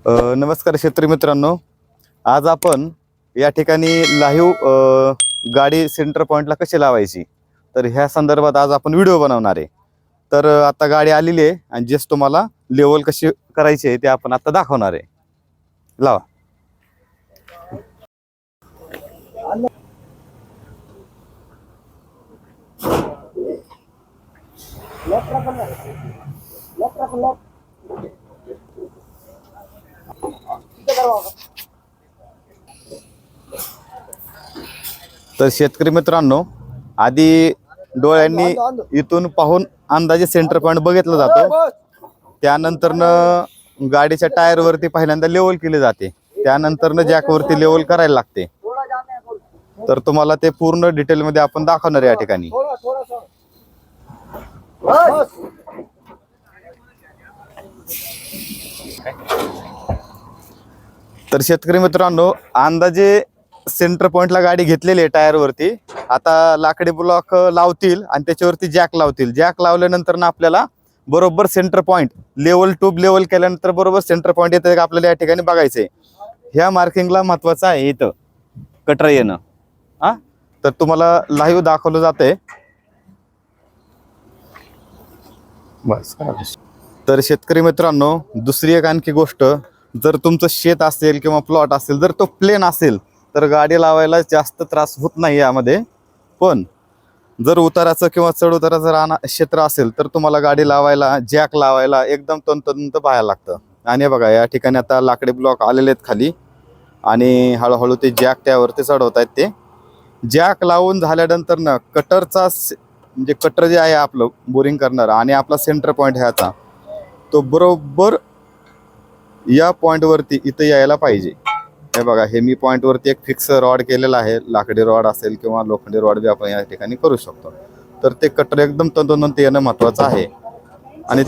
नमस्कार शेतकरी मित्रांनो, आज आपण या ठिकाणी लाईव्ह गाडी सेंटर पॉइंटला कशी लावायची तर ह्या संदर्भात आज आपण व्हिडिओ बनवणार आहे। तर आता गाडी आलेली आहे आणि जस्ट तुम्हाला लेवल कशी करायची आहे ते आपण आता दाखवणार आहे। लावा। तर शेतकरी मित्रांनो, आधी डोळ्यांनी इथून पाहून अंदाजे सेंटर पॉइंट बघितला जातो, त्यानंतर गाडीच्या टायर वरती पहिल्यांदा लेवल केली जाते, त्यानंतर जॅक वरती लेवल करायला लागते। तर तुम्हाला ते पूर्ण डिटेल मध्ये आपण दाखवणार या ठिकाणी। तर शेतकरी मित्रांनो, अंदाजे सेंटर पॉइंटला गाडी घेतलेली आहे टायर वरती। आता लाकडी ब्लॉक लावतील आणि त्याच्यावरती जॅक लावतील। जॅक लावल्यानंतर ना आपल्याला बरोबर centre point level tube level केल्यानंतर बरोबर सेंटर पॉइंट येतं आपल्याला या ठिकाणी बघायचंय। ह्या मार्किंगला महत्वाचं आहे इथं कटर येणं। हा, तर तुम्हाला लाईव्ह दाखवलं जातंय बस। तर शेतकरी मित्रांनो, दुसरी एक आणखी गोष्ट, जर तुमचं शेत असेल किंवा प्लॉट असेल, जर तो प्लेन असेल तर गाडी लावायला जास्त त्रास होत नाही यामध्ये। पण जर उताराचं किंवा चढ उताराचं रान क्षेत्र असेल तर तुम्हाला गाडी लावायला जॅक लावायला एकदम तंतोतंत पाहायला लागतं। आणि बघा या ठिकाणी आता लाकडी ब्लॉक आलेले आहेत खाली आणि हळूहळू ते जॅक त्यावरती चढवत आहेत। ते जॅक लावून झाल्यानंतर ना कटरचा म्हणजे कटर जे आहे आपलं बोरिंग करणार आणि आपला सेंटर पॉइंट ह्याचा तो बरोबर या पॉइंट वरती इथं यायला पाहिजे। हे बघा, हे मी पॉइंट वरती एक फिक्स रॉड केलेला आहे, लाकडी रॉड असेल किंवा लोखंडी रॉड बी आपण या ठिकाणी करू शकतो। तर ते कटर एकदम तंतोतंत येणं महत्वाचं आहे। आणि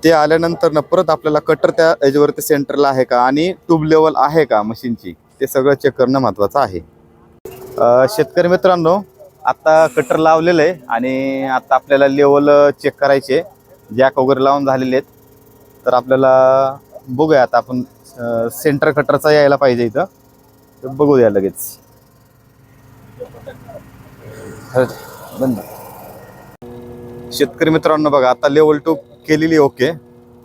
ते आल्यानंतर ना परत आपल्याला कटर त्या याच्यावरती सेंटरला आहे का आणि ट्यूब लेवल आहे का मशीनची ते सगळं चेक करणं महत्वाचं आहे। शेतकरी मित्रांनो, आता कटर लावलेलं आहे आणि आता आपल्याला लेवल चेक करायचे, जॅक वगैरे लावून झालेले आहेत। तर आपल्याला बघूया आता आपण सेंटर कटरचा यायला पाहिजे इथं, तर बघू द्या लगेच। बंद। शेतकरी मित्रांनो बघा, आता लेवल टू केलेली ओके,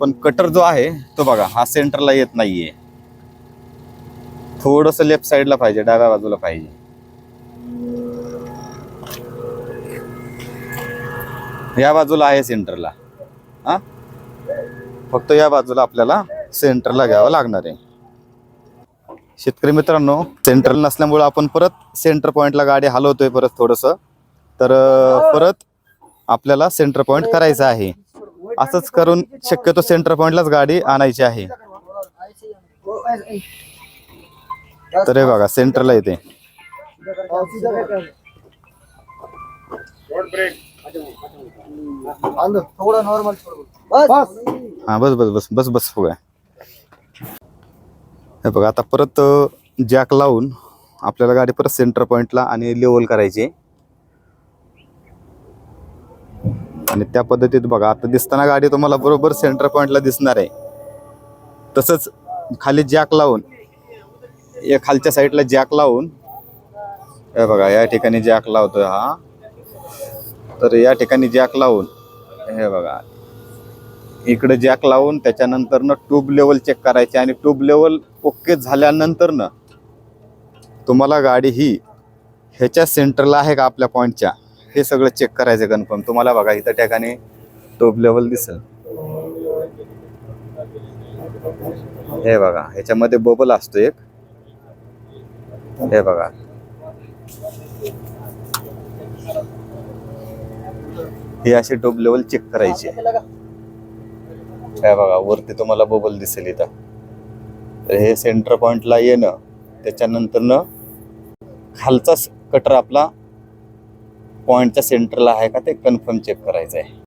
पण कटर जो आहे तो बघा हा सेंटरला येत नाहीये, थोडंसं लेफ्ट साईडला पाहिजे, डाव्या बाजूला पाहिजे। या बाजूला आहे सेंटरला, हा फक्त या बाजूला आपल्याला सेंटरला घ्यावं लागणार आहे। शेतकरी मित्रांनो, सेंटर नसल्यामुळे आपण परत सेंटर पॉइंटला गाडी हलवतोय परत थोडंसं, तर परत आपल्याला सेंटर पॉइंट करायचं आहे। असंच करून शक्यतो सेंटर पॉइंटलाच गाडी आणायची आहे। तर हे बघा सेंटरला येते। हा बस बस बस बस बस हो गया। हे बघा, आता परत जॅक लावून आपल्याला गाडी परत सेंटर पॉइंटला आणि लेवल करायची। आणि त्या पद्धतीत बघा आता दिसताना गाडी तुम्हाला बरोबर सेंटर पॉइंटला दिसणार आहे। तसंच खाली जॅक लावून या खालच्या साईडला जॅक लावून, हे बघा या ठिकाणी जॅक लावतोय हा, तर या ठिकाणी जॅक लावून हे बघा इकडे जॅक लावून त्याच्यानंतर न ट्यूब लेवल चेक करायचे आणि ट्यूब लेवल ओके झाल्यानंतर न तुम्हाला गाडी ही ह्याच्या सेंटरला आहे का आपल्या पॉइंटच्या हे सगळं चेक करायचं कन्फर्म। तुम्हाला बघा इथं ठिकाणी ट्यूब लेवल दिसेल, हे बघा ह्याच्यामध्ये बबल असतो एक, हे बघा हे असे ट्यूब लेवल चेक करायचे। हे बघा वरती तुम्हाला बबल दिसेल इथं, तर हे सेंटर पॉइंटला येणं, त्याच्यानंतर न खालचा कटर आपला पॉइंटच्या सेंटरला आहे का ते कन्फर्म चेक करायचं आहे।